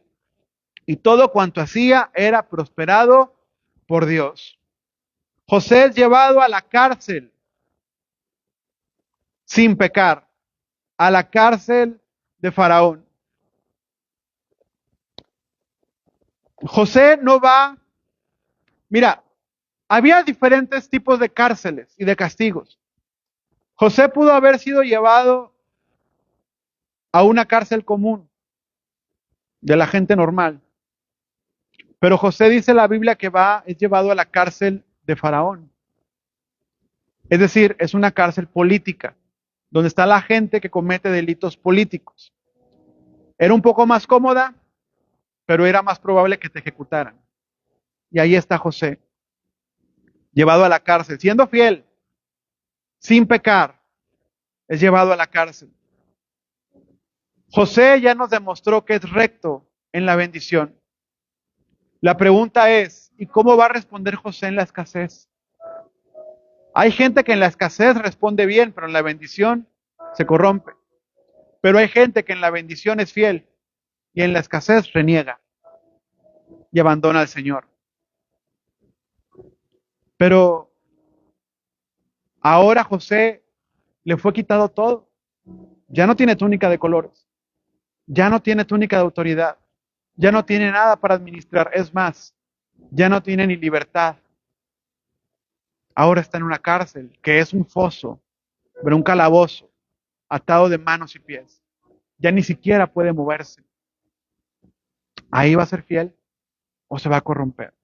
y todo cuanto hacía era prosperado por Dios. José es llevado a la cárcel sin pecar, a la cárcel de Faraón. José no va, mira, había diferentes tipos de cárceles y de castigos. José pudo haber sido llevado a una cárcel común de la gente normal. Pero José dice en la Biblia que es llevado a la cárcel de Faraón. Es decir, es una cárcel política, donde está la gente que comete delitos políticos. Era un poco más cómoda, pero era más probable que te ejecutaran. Y ahí está José, llevado a la cárcel, siendo fiel, sin pecar, es llevado a la cárcel. José ya nos demostró que es recto en la bendición. La pregunta es, ¿y cómo va a responder José en la escasez? Hay gente que en la escasez responde bien, pero en la bendición se corrompe. Pero hay gente que en la bendición es fiel y en la escasez reniega y abandona al Señor. Pero ahora José le fue quitado todo. Ya no tiene túnica de colores. Ya no tiene túnica de autoridad. Ya no tiene nada para administrar. Es más, ya no tiene ni libertad. Ahora está en una cárcel que es un foso, pero un calabozo, atado de manos y pies. Ya ni siquiera puede moverse. Ahí va a ser fiel o se va a corromper.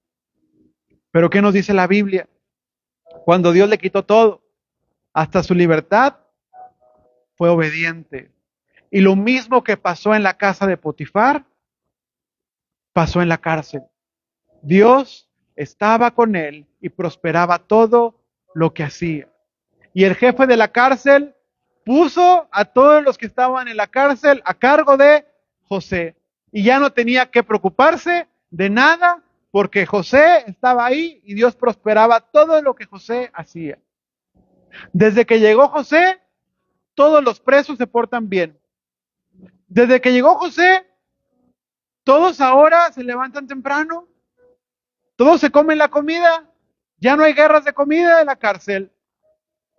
Pero ¿qué nos dice la Biblia? Cuando Dios le quitó todo, hasta su libertad, fue obediente. Y lo mismo que pasó en la casa de Potifar, pasó en la cárcel. Dios estaba con él y prosperaba todo lo que hacía. Y el jefe de la cárcel puso a todos los que estaban en la cárcel a cargo de José. Y ya no tenía que preocuparse de nada porque José estaba ahí y Dios prosperaba todo lo que José hacía. Desde que llegó José, todos los presos se portan bien. Desde que llegó José, todos ahora se levantan temprano, todos se comen la comida, ya no hay guerras de comida en la cárcel.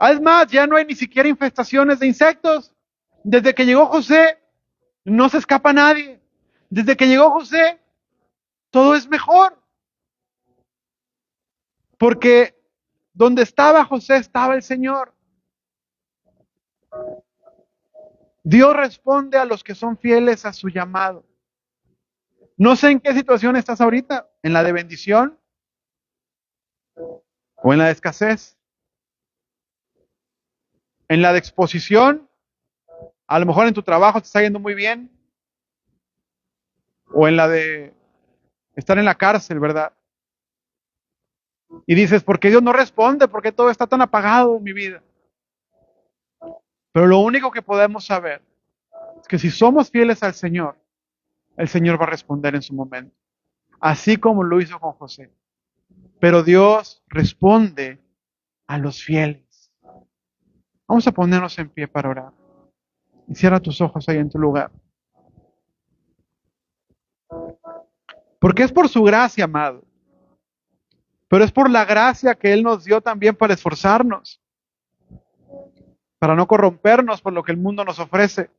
Es más, ya no hay ni siquiera infestaciones de insectos. Desde que llegó José, no se escapa nadie. Desde que llegó José, todo es mejor. Porque donde estaba José estaba el Señor. Dios responde a los que son fieles a su llamado. No sé en qué situación estás ahorita, en la de bendición o en la de escasez, en la de exposición, a lo mejor en tu trabajo te está yendo muy bien, o en la de estar en la cárcel, ¿verdad? Y dices, ¿por qué Dios no responde? ¿Por qué todo está tan apagado en mi vida? Pero lo único que podemos saber es que si somos fieles al Señor, el Señor va a responder en su momento, así como lo hizo con José. Pero Dios responde a los fieles. Vamos a ponernos en pie para orar. Y cierra tus ojos ahí en tu lugar. Porque es por su gracia, amado. Pero es por la gracia que Él nos dio también para esforzarnos, para no corrompernos por lo que el mundo nos ofrece.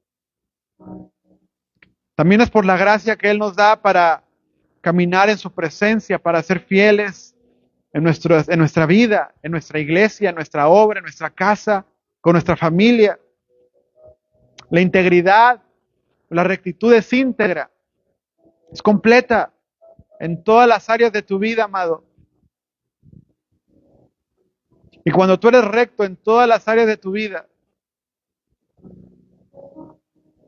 También es por la gracia que Él nos da para caminar en su presencia, para ser fieles en nuestra vida, en nuestra iglesia, en nuestra obra, en nuestra casa, con nuestra familia. La integridad, la rectitud es íntegra, es completa en todas las áreas de tu vida, amado. Y cuando tú eres recto en todas las áreas de tu vida,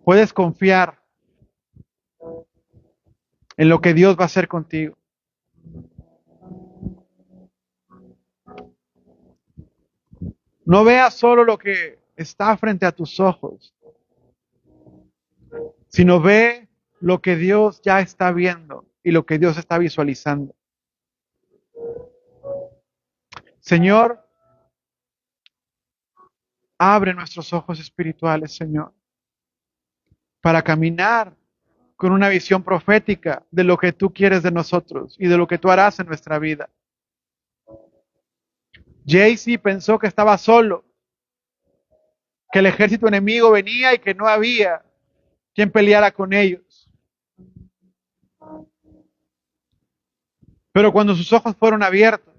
puedes confiar en lo que Dios va a hacer contigo. No veas solo lo que está frente a tus ojos, sino ve lo que Dios ya está viendo y lo que Dios está visualizando. Señor, abre nuestros ojos espirituales, Señor, para caminar con una visión profética de lo que tú quieres de nosotros y de lo que tú harás en nuestra vida. Jaycee pensó que estaba solo, que el ejército enemigo venía y que no había quien peleara con ellos. Pero cuando sus ojos fueron abiertos,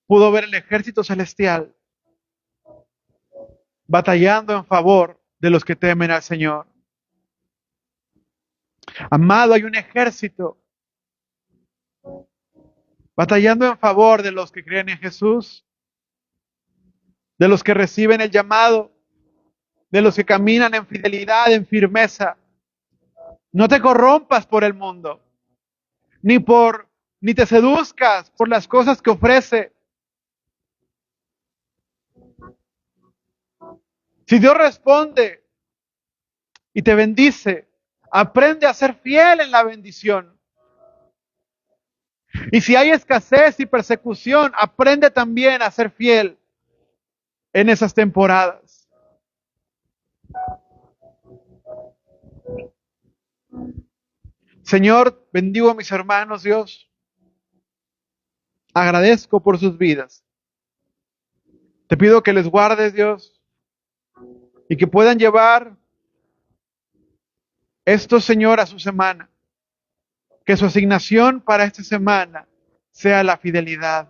pudo ver el ejército celestial batallando en favor de los que temen al Señor. Amado, hay un ejército batallando en favor de los que creen en Jesús, de los que reciben el llamado, de los que caminan en fidelidad, en firmeza. No te corrompas por el mundo, ni te seduzcas por las cosas que ofrece. Si Dios responde y te bendice, aprende a ser fiel en la bendición. Y si hay escasez y persecución, aprende también a ser fiel en esas temporadas. Señor, bendigo a mis hermanos, Dios. Agradezco por sus vidas. Te pido que les guardes, Dios, y que puedan llevar esto, Señor, a su semana. Que su asignación para esta semana sea la fidelidad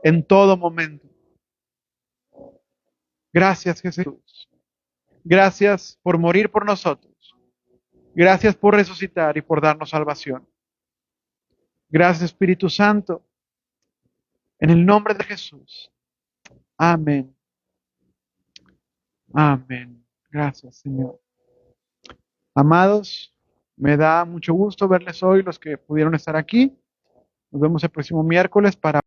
en todo momento. Gracias, Jesús. Gracias por morir por nosotros. Gracias por resucitar y por darnos salvación. Gracias, Espíritu Santo. En el nombre de Jesús. Amén. Amén. Gracias, Señor. Amados, me da mucho gusto verles hoy, los que pudieron estar aquí. Nos vemos el próximo miércoles para